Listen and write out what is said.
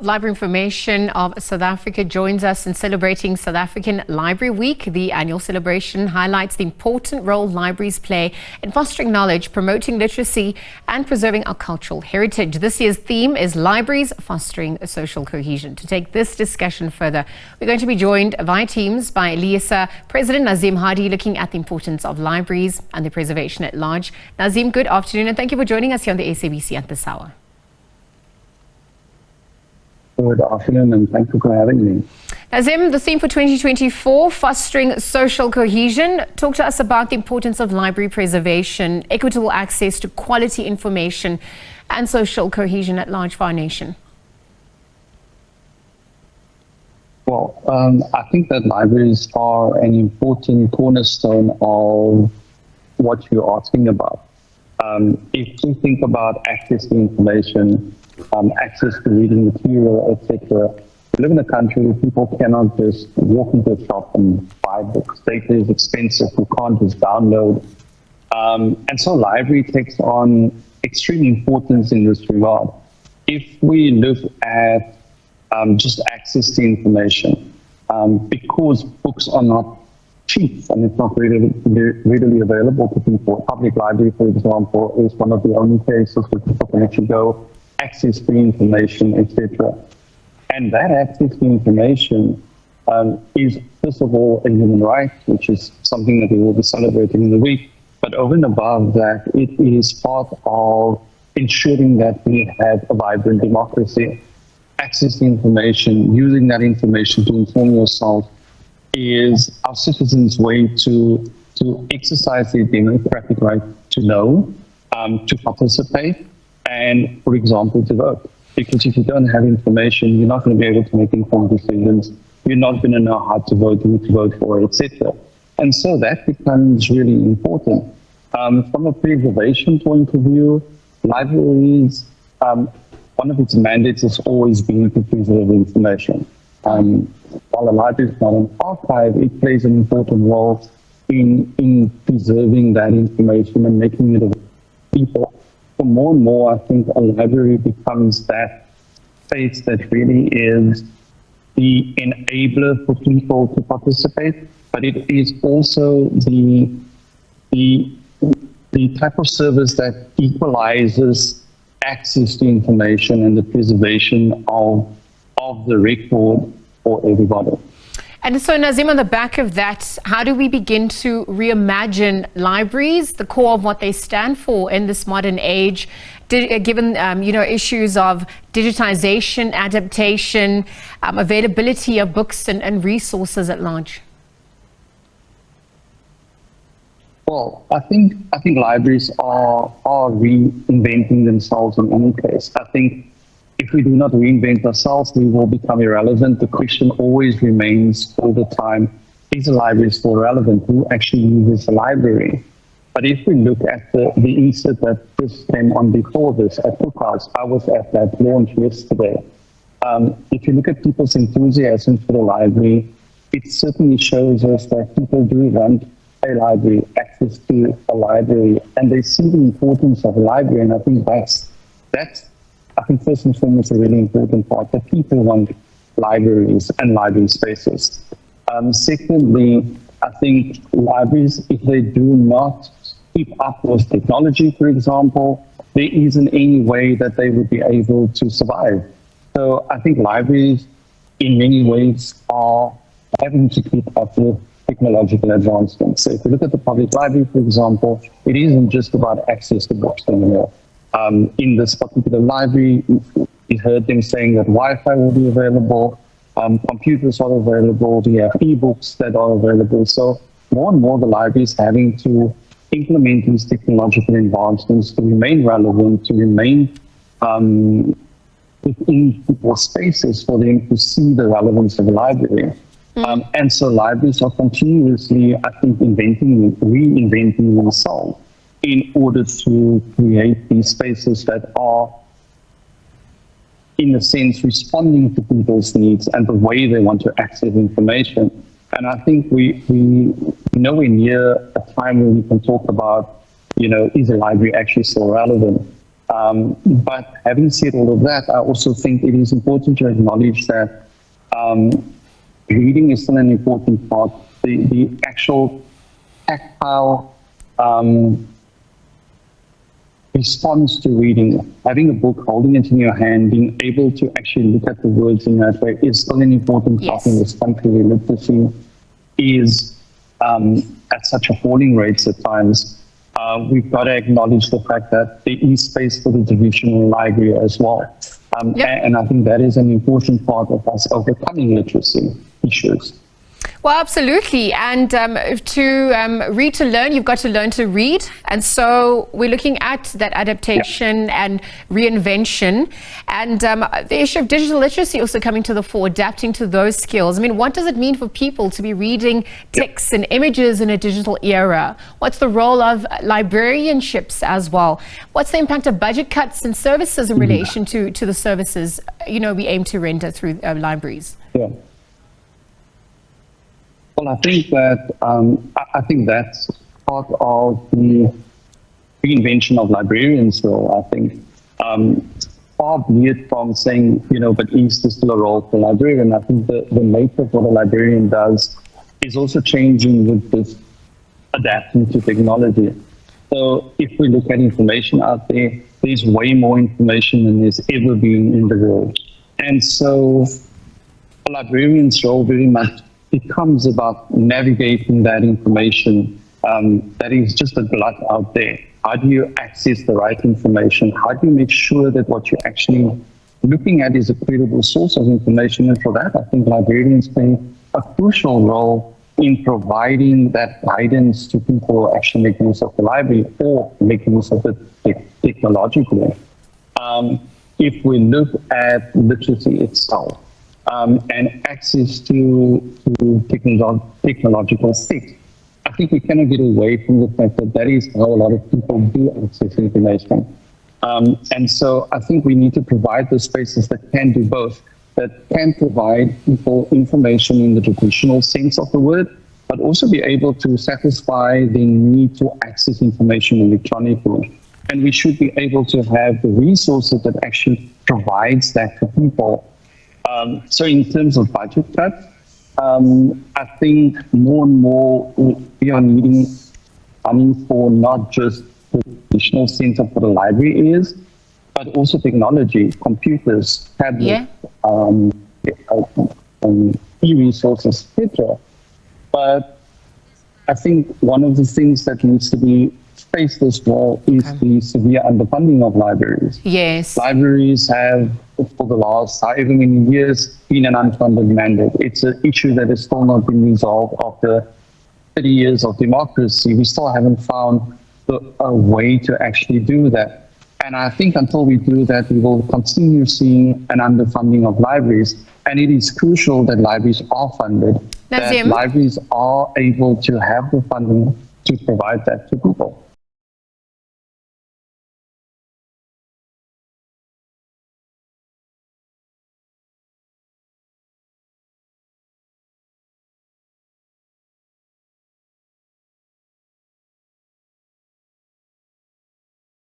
Library Information of South Africa joins us in celebrating South African Library Week. The annual celebration highlights the important role libraries play in fostering knowledge, promoting literacy and preserving our cultural heritage. This year's theme is Libraries Fostering Social Cohesion. To take this discussion further, we're going to be joined via Teams by LIASA President Nazeem Hardy, looking at the importance of libraries and their preservation at large. Nazeem, good afternoon and thank you for joining us here on the SABC at this hour. Good afternoon and thank you for having me. Nazeem, the theme for 2024, Fostering Social Cohesion. Talk to us about the importance of library preservation, equitable access to quality information and social cohesion at large for our nation. Well, I think that libraries are an important cornerstone of what you're asking about. If you think about access to information, access to reading material, etc. We live in a country where people cannot just walk into a shop and buy books. Data is expensive. You can't just download. And so library takes on extreme importance in this regard. If we look at just access to information, because books are not cheap and it's not readily available to people. Public library, for example, is one of the only places where people can actually go access to information, etc. And that access to information is, first of all, a human right, which is something that we will be celebrating in the week. But over and above that, it is part of ensuring that we have a vibrant democracy. Access to information, using that information to inform yourself, is our citizens' way to exercise their democratic right to know, to participate, and, for example, to vote. Because if you don't have information, you're not going to be able to make informed decisions. You're not going to know how to vote, who to vote for, etc. And so that becomes really important. From a preservation point of view, libraries, one of its mandates has always been to preserve information. While a library is not an archive, it plays an important role in preserving that information and making it available to people. So more and more, I think a library becomes that space that really is the enabler for people to participate, but it is also the type of service that equalizes access to information and the preservation of the record for everybody. And so, Nazeem, on the back of that, how do we begin to reimagine libraries, the core of what they stand for in this modern age, given issues of digitization, adaptation, availability of books and resources at large? Well, I think libraries are reinventing themselves in any case. I think if we do not reinvent ourselves, we will become irrelevant. The question always remains all the time, is a library still relevant? Who actually uses a library? But if we look at the insert that just came on before this at Cookhouse, I was at that launch yesterday. If you look at people's enthusiasm for the library, it certainly shows us that people do want a library, access to a library, and they see the importance of a library, and I think that's I think first and foremost a really important part, that people want libraries and library spaces. Secondly, I think libraries, if they do not keep up with technology, for example, there isn't any way that they would be able to survive. So I think libraries in many ways are having to keep up with technological advancements. So if you look at the public library, for example, it isn't just about access to books anymore. In this particular library, we heard them saying that Wi-Fi will be available, computers are available, we have e-books that are available. So more and more the library is having to implement these technological advancements to remain relevant, to remain within people's spaces for them to see the relevance of the library. And so libraries are continuously, I think, reinventing themselves in order to create these spaces that are, in a sense, responding to people's needs and the way they want to access information. And I think we nowhere near a time where we can talk about, is a library actually still relevant? But having said all of that, I also think it is important to acknowledge that reading is still an important part. The actual tactile response to reading, having a book, holding it in your hand, being able to actually look at the words in that way is still an important part in this country. Literacy is at such appalling rates at times. We've got to acknowledge the fact that there is space for the traditional library as well. And I think that is an important part of us overcoming literacy issues. Well, absolutely. And to read to learn, you've got to learn to read. And so we're looking at that adaptation and reinvention. And the issue of digital literacy also coming to the fore, adapting to those skills. I mean, what does it mean for people to be reading texts and images in a digital era? What's the role of librarianships as well? What's the impact of budget cuts and services in relation to the services, we aim to render through libraries? Yeah. Well, I think that's part of the reinvention of librarians' role. I think far be it from saying, but is there still a role for a librarian? I think the nature of what a librarian does is also changing with this adapting to technology. So if we look at information out there, there's way more information than there's ever been in the world. And so a librarian's role very much becomes about navigating that information that is just a glut out there. How do you access the right information? How do you make sure that what you're actually looking at is a credible source of information? And for that, I think librarians play a crucial role in providing that guidance to people who actually make use of the library or make use of it technologically. If we look at literacy itself, and access to technological things, I think we cannot get away from the fact that that is how a lot of people do access information. And so I think we need to provide those spaces that can do both, that can provide people information in the traditional sense of the word, but also be able to satisfy the need to access information electronically. And we should be able to have the resources that actually provides that to people. So in terms of budget cuts, I think more and more we are needing money for not just the traditional sense of what a library is, but also technology, computers, tablets, e-resources, etc. But I think one of the things that needs to be faced as well is the severe underfunding of libraries. Yes. Libraries have, for the last however many years, been an unfunded mandate. It's an issue that has still not been resolved after 30 years of democracy. We still haven't found a way to actually do that. And I think until we do that, we will continue seeing an underfunding of libraries. And it is crucial that libraries are funded, that libraries are able to have the funding to provide that to people.